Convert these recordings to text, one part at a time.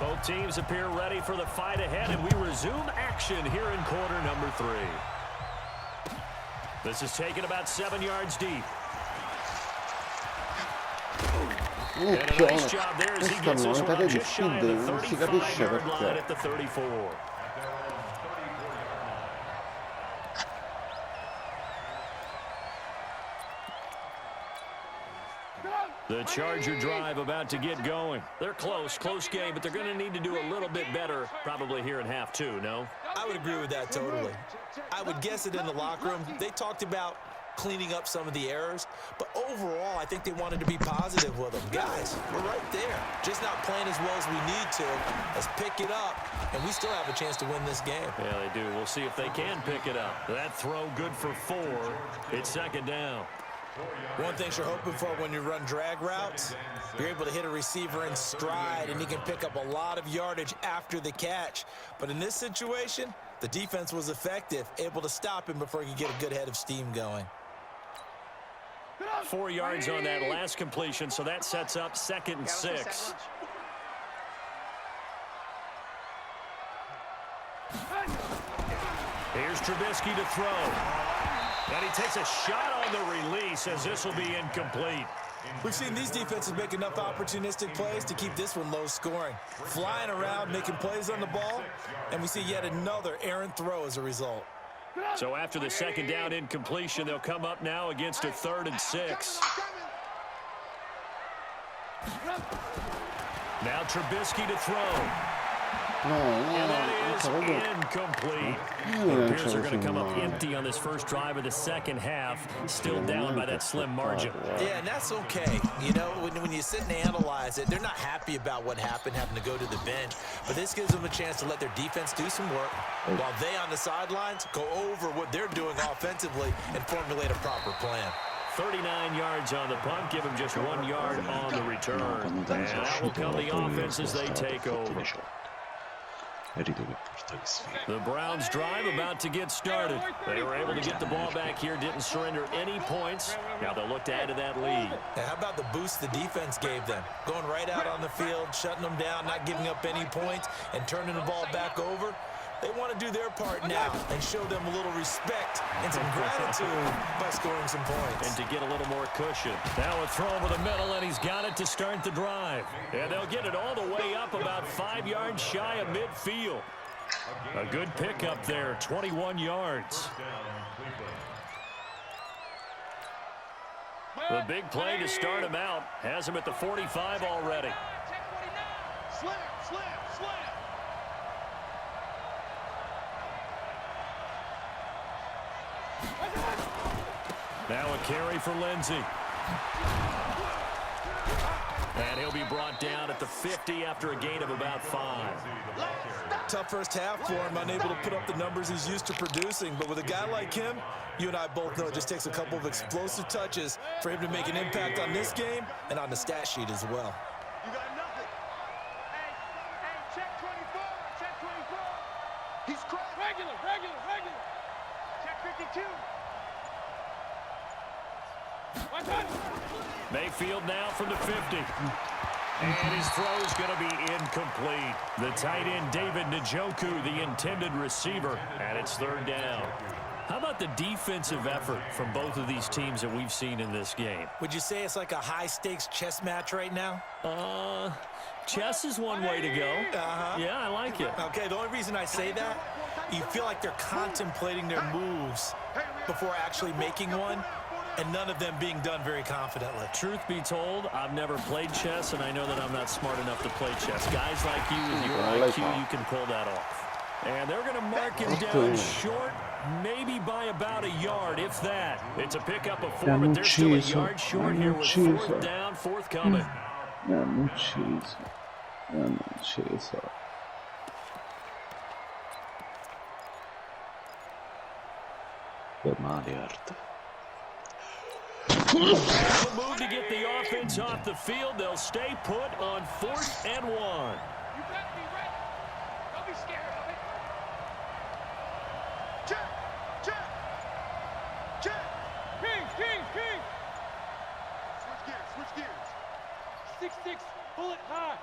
Both teams appear ready for the fight ahead, and we resume action here in quarter number 3. This is taken about 7 yards deep. And a nice job there as he gets this one just shy of the 35-yard line at the 34. The Charger drive about to get going. They're close game, but they're going to need to do a little bit better probably here in half 2, no? I would agree with that totally. I would guess it in the locker room. They talked about cleaning up some of the errors, but overall, I think they wanted to be positive with them. Guys, we're right there. Just not playing as well as we need to. Let's pick it up, and we still have a chance to win this game. Yeah, they do. We'll see if they can pick it up. That throw good for 4. It's second down. One thing you're hoping for when you run drag routes, you're able to hit a receiver in stride, and he can pick up a lot of yardage after the catch. But in this situation, the defense was effective, able to stop him before he could get a good head of steam going. 4 yards on that last completion, so that sets up 2nd and 6. Here's Trubisky to throw. And he takes a shot on the release as this will be incomplete. We've seen these defenses make enough opportunistic plays to keep this one low scoring. Flying around, making plays on the ball, and we see yet another errant throw as a result. So after the 2nd down incompletion, they'll come up now against a 3rd and 6. Now Trubisky to throw. And that is incomplete. The Bears are going to come up empty on this first drive of the second half, still down by that slim margin. Yeah, and that's okay. You know, when you sit and analyze it, they're not happy about what happened, having to go to the bench. But this gives them a chance to let their defense do some work while they on the sidelines go over what they're doing offensively and formulate a proper plan. 39 yards on the punt, give them just 1 yard on the return. And that will come the offense as they take over. The Browns drive about to get started. They were able to get the ball back here, didn't surrender any points. Now they'll look to add to that lead. Now, how about the boost the defense gave them? Going right out on the field, shutting them down, not giving up any points, and turning the ball back over. They want to do their part now and show them a little respect and some gratitude by scoring some points. And to get a little more cushion. Now a throw over the middle, and he's got it to start the drive. And they'll get it all the way up about 5 yards shy of midfield. A good pickup there, 21 yards. The big play to start him out has him at the 45 already. Slam, slam, slam. Now a carry for Lindsey. And he'll be brought down at the 50 after a gain of about 5. Tough first half for him, unable to put up the numbers he's used to producing. But with a guy like him, you and I both know it just takes a couple of explosive touches for him to make an impact on this game and on the stat sheet as well. You got nothing. Hey, check 24, check 24. He's cracked. Regular. Check 52. Mayfield now from the 50. And his throw's going to be incomplete. The tight end, David Njoku, the intended receiver, and it's 3rd down. How about the defensive effort from both of these teams that we've seen in this game? Would you say it's like a high-stakes chess match right now? Chess is one way to go. Yeah, I like it. Okay, the only reason I say that, you feel like they're contemplating their moves before actually making one, and none of them being done very confidently. Truth be told, I've never played chess, and I know that I'm not smart enough to play chess. Guys like you with your IQ, you can pull that off. And they're going to mark him down short, maybe by about a yard, if that. It's a pickup of 4, but they're still a yard short here with 4th down, forthcoming. They'll move to get the offense off the field. They'll stay put on 4th and 1. You better be ready. Don't be scared of it. Check. King. Switch gears. 6-6. Pull it high.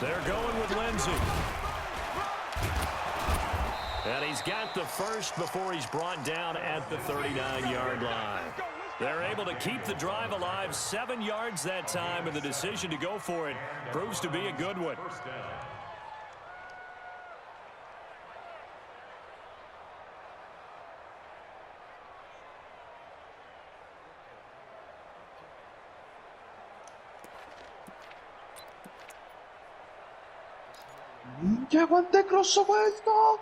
They're going with Lindsay. And he's got the first before he's brought down at the 39-yard line. They're able to keep the drive alive, 7 yards that time, and the decision to go for it proves to be a good one. Minchia, quanto è grosso questo!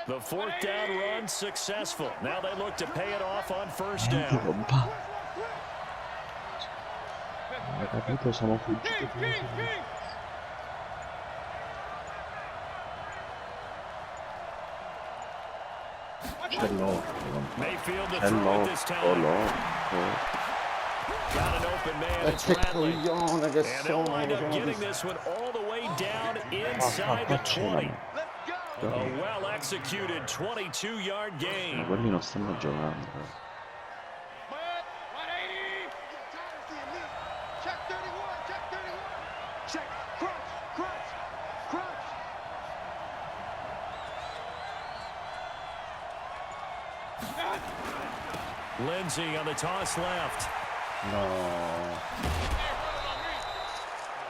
The fourth down run successful. Now they look to pay it off on first down. Roba. Hai capito? Siamo fuggiti. C'è l'oro. Mayfield to C'è throw it this time. l'oro. Got an open man. It's Che Rattling. coglione che And they'll sono. wind up getting this one all the way down inside the 20. A well-executed 22-yard gain. Quelli non stanno giocando. Check 31. Check 31. Check. Crunch. Lindsay on the toss left. No.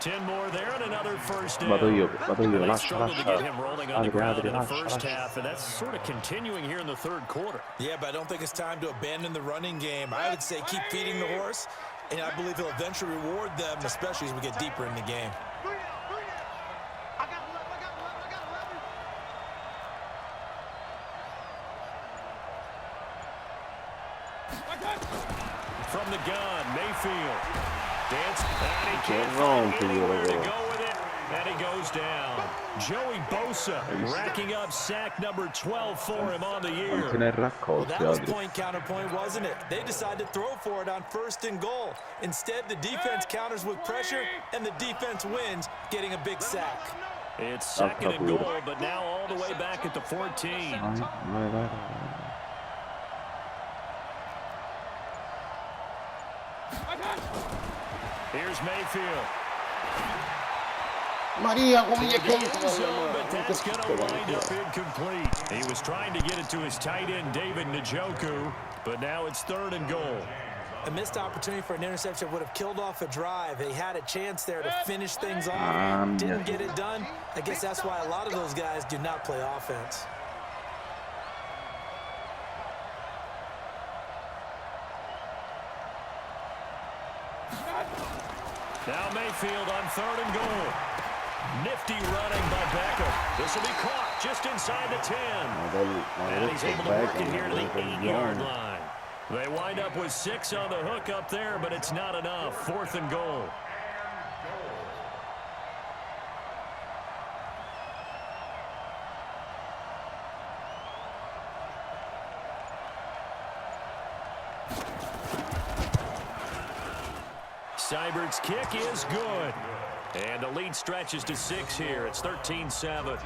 10 more there and another first down. Vado io, They lascia. struggled to get him rolling on the ground in the lascia. first half, and that's sort of continuing here in the third quarter. Yeah, but I don't think it's time to abandon the running game. I would say keep feeding the horse, and I believe he'll eventually reward them, especially as we get deeper in the game. I got 11. From the gun, Mayfield. Dance, and he can't wrong find to you, anywhere to bro. go with it, and he goes down. Joey Bosa racking up sack number 12 for him on the year. Quanti ne Well, raccolti, that was Adri? point counterpoint, wasn't it? They decided to throw for it on first and goal. Instead, the defense counters with pressure, and the defense wins, getting a big sack. It's second and goal, but now all the way back at the 14. Vai. Here's Mayfield. Maria, come gli è End zone, but that's going to wind up incomplete. He was trying to get it to his tight end, David Njoku, but now it's third and goal. A missed opportunity for an interception would have killed off a drive. They had a chance there to finish things off. Didn't get it done. I guess that's why a lot of those guys do not play offense. Now Mayfield on third and goal. Nifty running by Beckham. This will be caught just inside the 10. And he's able to work it here to the 8-yard line. They wind up with 6 on the hook up there, but it's not enough. Fourth and goal. Seibert's kick is good. And the lead stretches to 6 here. It's 13-7.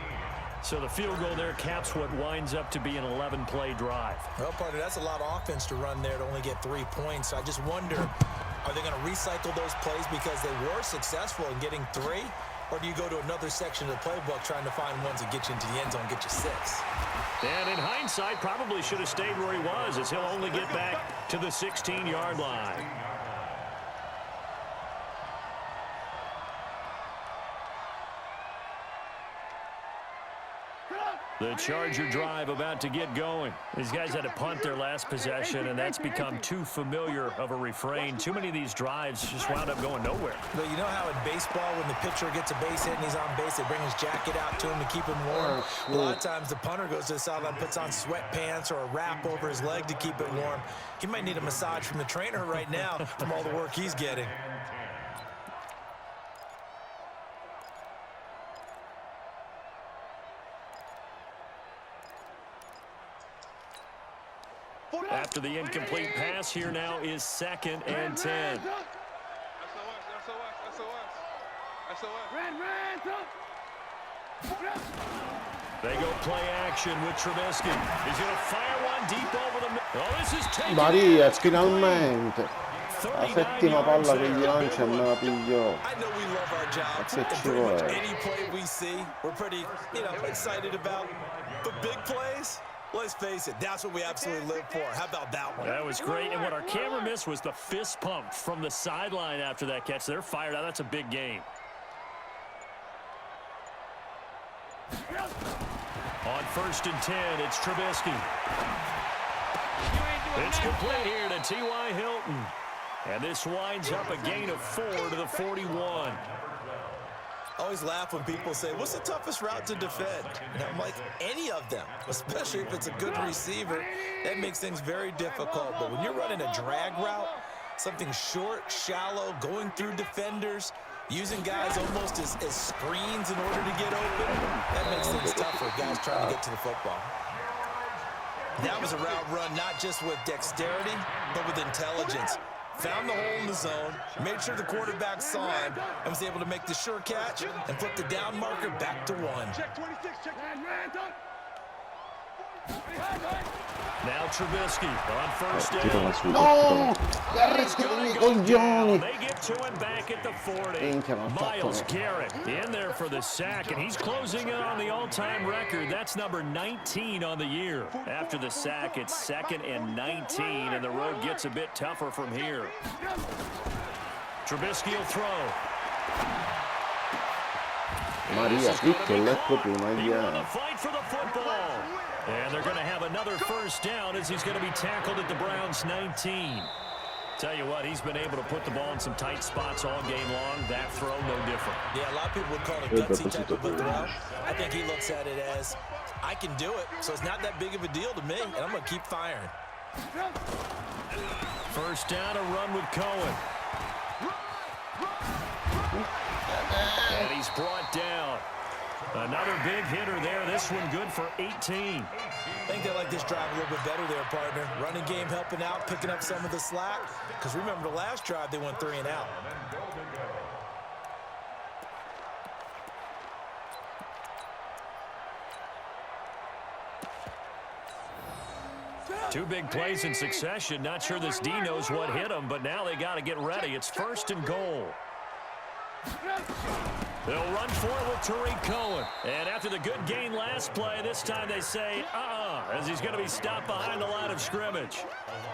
So the field goal there caps what winds up to be an 11-play drive. Well, partner, that's a lot of offense to run there to only get 3 points. I just wonder, are they going to recycle those plays because they were successful in getting 3? Or do you go to another section of the playbook trying to find ones that get you into the end zone and get you 6? And in hindsight, probably should have stayed where he was, as he'll only get back to the 16-yard line. The Charger drive about to get going. These guys had to punt their last possession, and that's become too familiar of a refrain. Too many of these drives just wound up going nowhere. But you know how in baseball, when the pitcher gets a base hit and he's on base, they bring his jacket out to him to keep him warm? A lot of times the punter goes to the sideline, puts on sweatpants or a wrap over his leg to keep it warm. He might need a massage from the trainer right now from all the work he's getting. After the incomplete pass, here now is 2nd and 10. They go play action with Trubisky. He's going to fire one deep over the middle. Oh, this is taken. Maria, finalmente. La settima palla che gli lancia e me la pigliò. I know we love our job, That's a and pretty much choice. any play we see, we're pretty, excited about. But big plays, let's face it, that's what we absolutely live for. How about that one? That was great, and what our camera missed was the fist pump from the sideline after that catch. They're fired out. That's a big game. On 1st and 10, it's Trubisky. It's complete here to T.Y. Hilton. And this winds up a gain of 4 to the 41. I always laugh when people say, what's the toughest route to defend? And I'm like, any of them, especially if it's a good receiver. That makes things very difficult. But when you're running a drag route, something short, shallow, going through defenders, using guys almost as screens in order to get open, that makes things tougher, guys trying to get to the football. That was a route run not just with dexterity, but with intelligence. Found the hole in the zone, made sure the quarterback saw him, and was able to make the sure catch and flip the down marker back to 1. Check 26, check. Now Trubisky on 1st down. No! Arrestami i coglioni! They get to him back at the 40. Minchia, ma Myles fatto Garrett in there for the sack, and he's closing in on the all-time record. That's number 19 on the year. After the sack, it's 2nd and 19, and the road gets a bit tougher from here. Trubisky will throw. Maria, zitto, letto prima, He won via. a fight for the football. And they're going to have another 1st down as he's going to be tackled at the Browns' 19. Tell you what, he's been able to put the ball in some tight spots all game long. That throw, no different. Yeah, a lot of people would call it gutsy type of a throw. I think he looks at it as, I can do it, so it's not that big of a deal to me, and I'm going to keep firing. 1st down, a run with Cohen. And he's brought down. Another big hitter there. This one good for 18. I think they like this drive a little bit better there, partner. Running game helping out, picking up some of the slack. Because remember the last drive, they went 3 and out. Two big plays in succession. Not sure this D knows what hit him, but now they got to get ready. It's 1st and goal. They'll run for it with Tariq Cohen. And after the good gain last play, this time they say, as he's going to be stopped behind the line of scrimmage.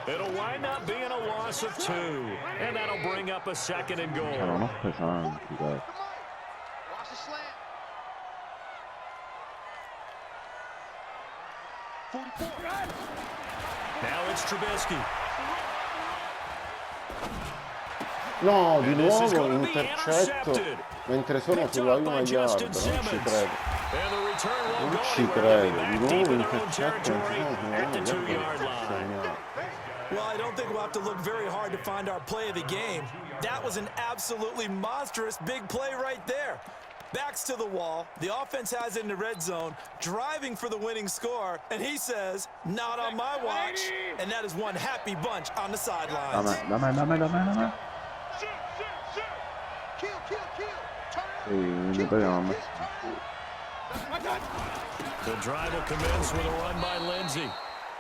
It'll wind up being a loss of 2. And that'll bring up a 2nd and goal. Erano pesanti, dai. Watch the slant. 44. Now it's Trubisky. No, di This is nuovo going to be intercetto intercepted. mentre sono Picked sulla up prima by yard, Justin non ci Simmons. credo. And the return won't Non go ci anywhere. They'll be credo, back di deep nuovo in their own intercetto, territory at the non 2-yard ci line. credo. Well, I don't think we'll have to look very hard to find our play of the game. That was an absolutely monstrous big play right there. Backs to the wall. The offense has it in the red zone, driving for the winning score, and he says, not on my watch. And that is one happy bunch on the sidelines. Dammi. Shoot, shoot, shoot. Kill, kill, kill. Turn it. Ne proviamo. The drive will commence with a run by Lindsey.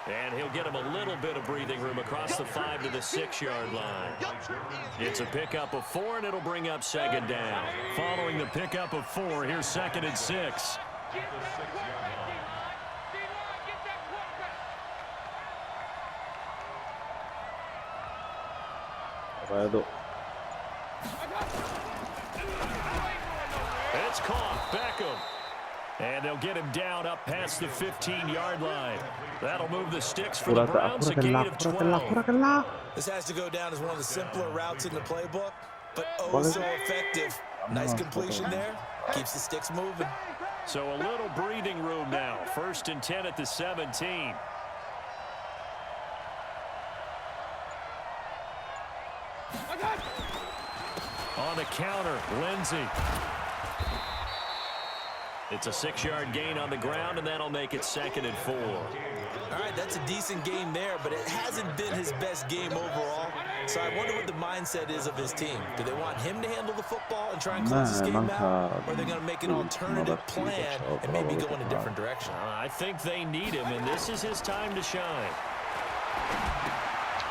And he'll get him a little bit of breathing room across the 5 to the 6-yard line. It's a pickup of 4, and it'll bring up 2nd down. Following the pickup of 4, here's 2nd and 6. Vado. It's caught. Beckham. And they'll get him down up past the 15-yard line. That'll move the sticks for the Browns, a gain of 12. This has to go down as one of the simpler routes in the playbook, but oh so effective. Nice completion there. Keeps the sticks moving. So a little breathing room now. 1st and 10 at the 17. On the counter, Lindsey. It's a 6-yard gain on the ground, and that'll make it 2nd and 4. All right, that's a decent game there, but it hasn't been his best game overall. So I wonder what the mindset is of his team. Do they want him to handle the football and try and close this game out? Or are they going to make an alternative plan and maybe go in a different direction? I think they need him, and this is his time to shine.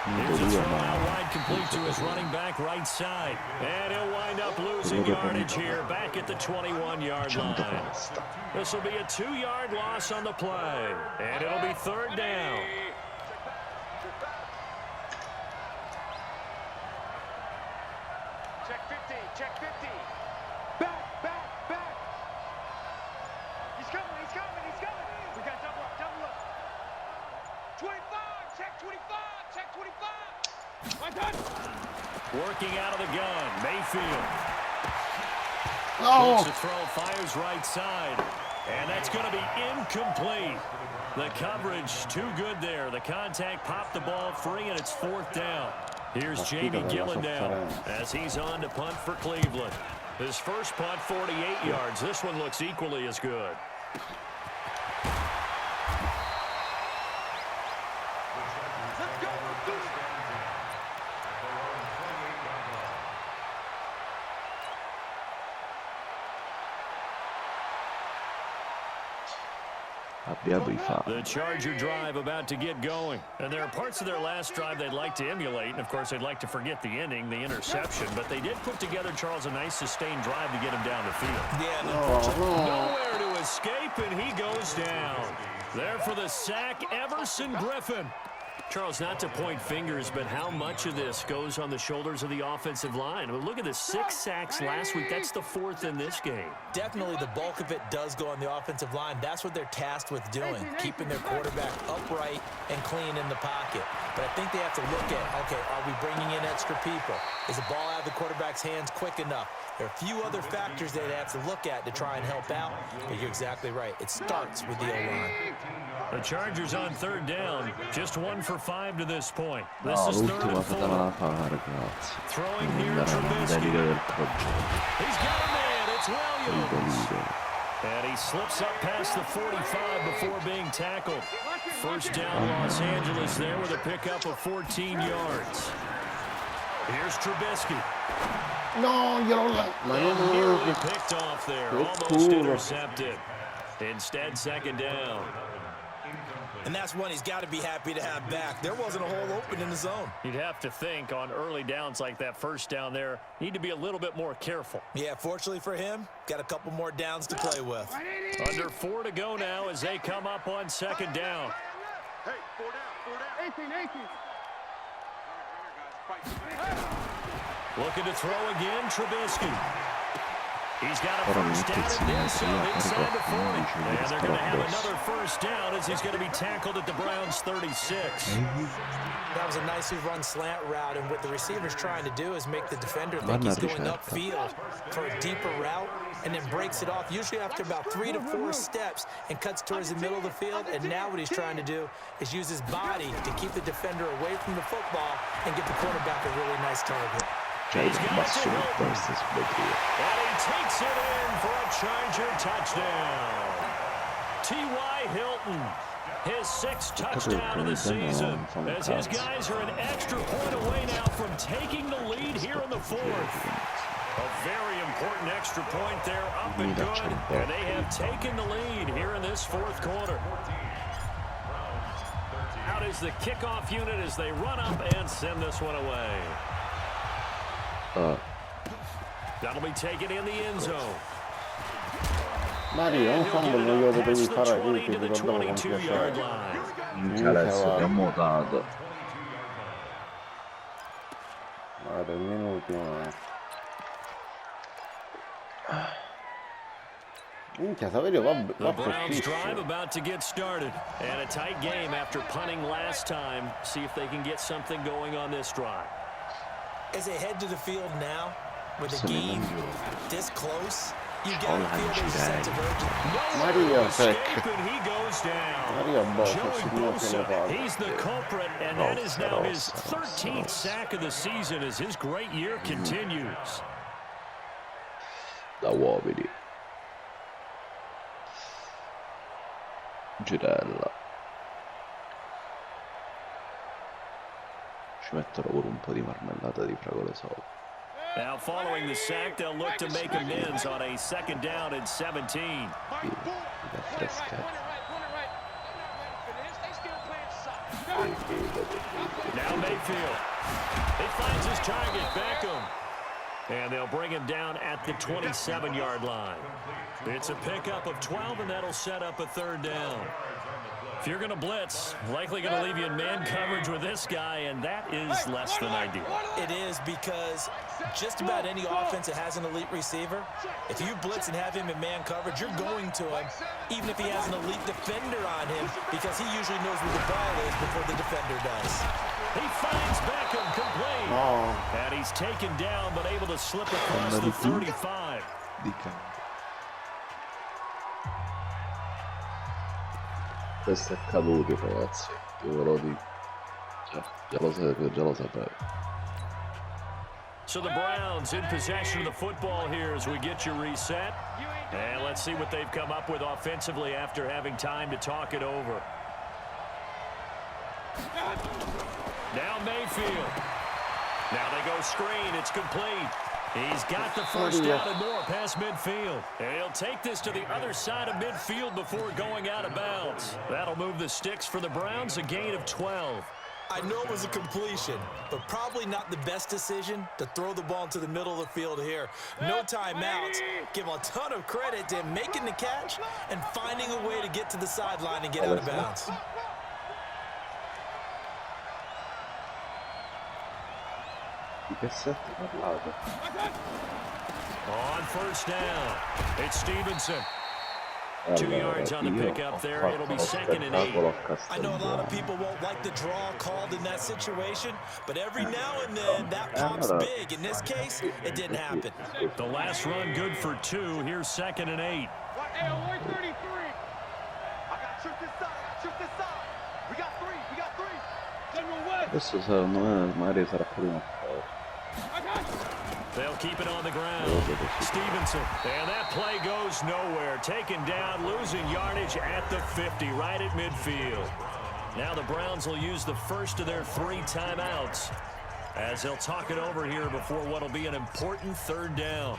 Here's a throw out wide, complete to his running back right side. And he'll wind up losing yardage here back at the 21-yard line. This will be a 2-yard loss on the play. And it'll be 3rd down. Check 50, check 50. Back, back, back. He's coming, he's coming, he's coming. We got double up, double up. 25, check 25, check 25. My God. Working out of the gun, Mayfield. No. Looks to throw, fires right side. And that's going to be incomplete. The coverage too good there. The contact popped the ball free, and it's 4th down. Here's Jamie Gillen now as he's on to punt for Cleveland. His first punt, 48 yards. This one looks equally as good. Let's go. The Charger drive about to get going. And there are parts of their last drive they'd like to emulate. And, of course, they'd like to forget the ending, the interception. But they did put together, Charles, a nice sustained drive to get him down the field. Yeah, Nowhere to escape, and he goes down. There for the sack, Everson Griffin. Charles, not to point fingers, but how much of this goes on the shoulders of the offensive line? I mean, look at the 6 sacks last week. That's the 4th in this game. definitely the bulk of it does go on the offensive line. That's what they're tasked with doing, keeping their quarterback upright and clean in the pocket. But I think they have to look at, okay, are we bringing in extra people? Is the ball out of the quarterback's hands quick enough? There are a few other factors they'd have to look at to try and help out, but you're exactly right. It starts with the O-line. The Chargers on 3rd down, just 1 for 5 to this point. This is 3rd and 4. Throwing here, Trubisky. He's got a man, it's Williams. And he slips up past the 45 before being tackled. First down, Los Angeles there with a pickup of 14 yards. Here's Trubisky. No, you don't like. Nearly picked off there, almost intercepted. Instead, 2nd down. And that's one he's got to be happy to have back. There wasn't a hole open in the zone. You'd have to think on early downs like that first down there, need to be a little bit more careful. Yeah, fortunately for him, got a couple more downs to play with. Under 4 to go now as they come up on 2nd down. Hey, 4 down, 18. Looking to throw again, Trubisky. He's got a first down and then some inside the 40. And they're going to have another first down as he's going to be tackled at the Browns' 36. That was a nicely run slant route, and what the receiver's trying to do is make the defender think he's going upfield for a deeper route and then breaks it off, usually after about 3 to 4 steps, and cuts towards the middle of the field. And now what he's trying to do is use his body to keep the defender away from the football and get the quarterback a really nice target. He's got it to Hilton. And he takes it in for a Charger touchdown. T.Y. Hilton, his 6th touchdown of the season, as his guys are an extra point away now from taking the lead here in the 4th. A very important extra point there, up and good, and they have taken the lead here in this 4th quarter. Out is the kickoff unit as they run up and send this one away. That'll be taken in the end zone. Mario, non fanno il io devi fare qui, ti ricordavo con piacere. Guarda, un minuto. Minchia, Saverio va The Browns drive about to get started. And a tight game after punting last time. See if they can get something going on this drive. As they head to the field now, with the game this close, you got to feel there's a sense of urgency. Mario And he goes down. Joey Bosa, he's the culprit, and that is now his 13th sack of the season as his great year continues. Da uomini. Girella. Ci mettono pure un po' di marmellata di fragole sopra. Now following the sack, they'll look to make amends on a 2nd down and 17. Now Mayfield. He finds his target, Beckham. And they'll bring him down at the 27-yard line. It's a pickup of 12, and that'll set up a third down. If you're going to blitz, likely going to leave you in man coverage with this guy, and that is less than ideal. It is, because just about any offense that has an elite receiver, if you blitz and have him in man coverage, you're going to him, even if he has an elite defender on him, because he usually knows where the ball is before the defender does. He finds Beckham complete. And he's taken down, but able to slip across the 35. Questo è accaduto, ragazzi. Io ve lo dico. Già lo sapete. So the Browns in possession of the football here as we get you reset. And let's see what they've come up with offensively after having time to talk it over. Now Mayfield. Now they go screen. It's complete. He's got the first down and more past midfield. And he'll take this to the other side of midfield before going out of bounds. That'll move the sticks for the Browns, a gain of 12. I know it was a completion, but probably not the best decision to throw the ball into the middle of the field here. No timeouts. Give a ton of credit to him making the catch and finding a way to get to the sideline and get out of bounds. On first down, it's Stevenson. 2 yards on the pickup there. It'll be 2nd and 8. I know a lot of people won't like the draw called in that situation, but every now and then that pops big. In this case, it didn't happen. The last run good for 2. Here's 2nd and 8. Hey, on 133. I got tripped this side. We got 3. General West. Adesso secondo me magari sarà pure un po'. They'll keep it on the ground. Stevenson. And that play goes nowhere. Taken down, losing yardage at the 50, right at midfield. Now the Browns will use the first of their 3 timeouts as they'll talk it over here before what will be an important third down.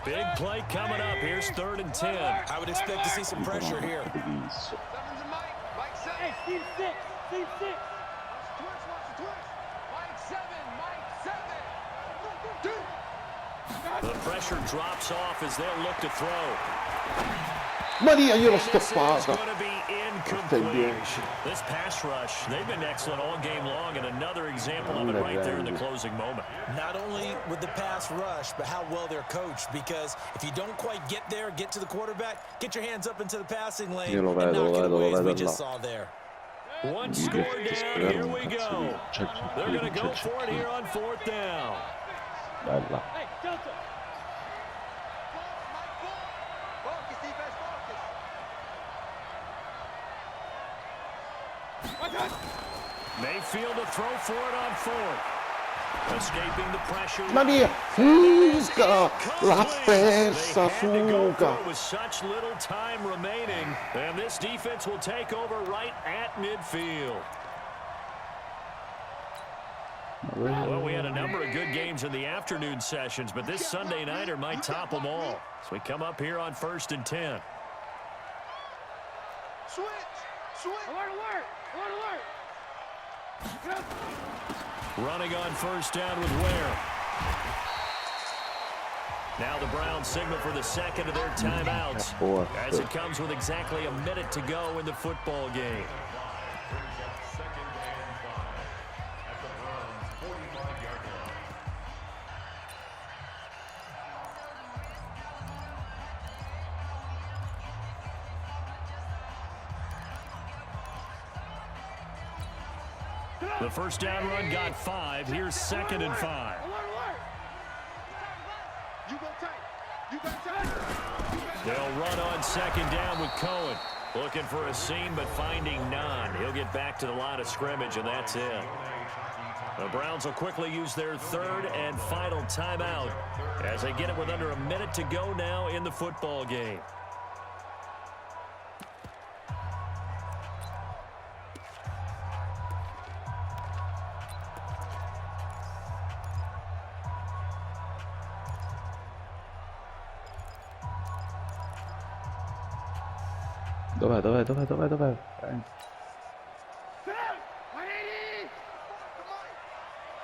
Big play coming up. Here's 3rd and 10. I would expect to see some pressure here. Hey, Steve 6. Steve 6. Mike 7. The pressure drops off as they'll look to throw. Maria, io l'ho This is stoppata. going to be incomplete. This pass rush, they've been excellent all game long, and another example of it right there in the closing moment. Not only with the pass rush, but how well they're coached, because if you don't quite get there, get to the quarterback, get your hands up into the passing lane and knock it away as we just saw there. One score down, here we go. They're going to go for it here on 4th down. Bella. Hey, Delta. Focus, defense, focus. Mayfield to throw for it on 4th. Escaping the pressure. Maria, fuga! L'ha persa, They had to go for fuga! it with such little time remaining, and this defense will take over right at midfield. Well, we had a number of good games in the afternoon sessions, but this Sunday nighter might top them all. So we come up here on 1st and 10. Switch. Alert. Running on 1st down with Ware. Now the Browns signal for the 2nd of their timeouts as it comes with exactly a minute to go in the football game. The first down run got 5. Here's 2nd and 5. They'll run on 2nd down with Cohen. Looking for a seam, but finding none. He'll get back to the line of scrimmage, and that's it. The Browns will quickly use their 3rd and final timeout as they get it with under a minute to go now in the football game. Dov'è? Sam, 180! Come on!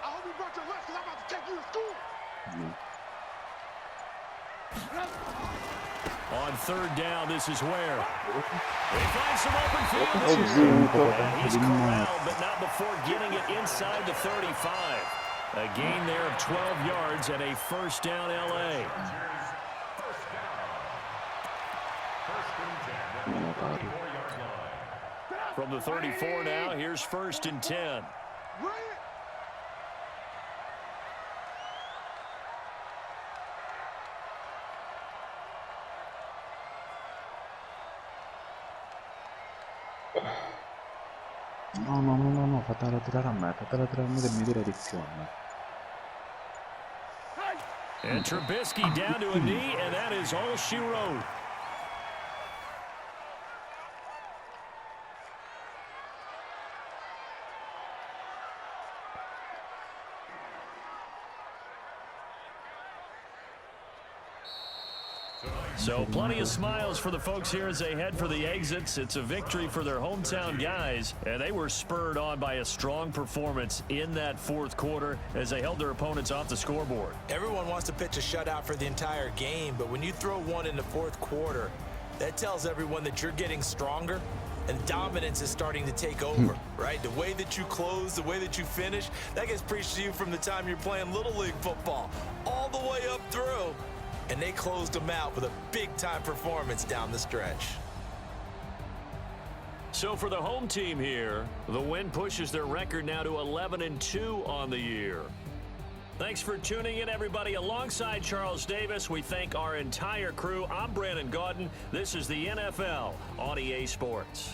I hope you brought your lunch because I'm about to take you to school! On third down, this is where they find some open field. And he's corralled, but not before getting it inside the 35. A gain there of 12 yards and a first down L.A. From the 34 now, here's first and 10. No, fatela tirare a me che mi tira di più a me. And Trubisky down to a knee, and that is all she wrote. So plenty of smiles for the folks here as they head for the exits. It's a victory for their hometown guys, and they were spurred on by a strong performance in that fourth quarter as they held their opponents off the scoreboard. Everyone wants to pitch a shutout for the entire game, but when you throw one in the fourth quarter, that tells everyone that you're getting stronger and dominance is starting to take over, right? The way that you close, the way that you finish, that gets preached to you from the time you're playing Little League football all the way up through. And they closed them out with a big-time performance down the stretch. So for the home team here, the win pushes their record now to 11-2 on the year. Thanks for tuning in, everybody. Alongside Charles Davis, we thank our entire crew. I'm Brandon Gaudin. This is the NFL on EA Sports.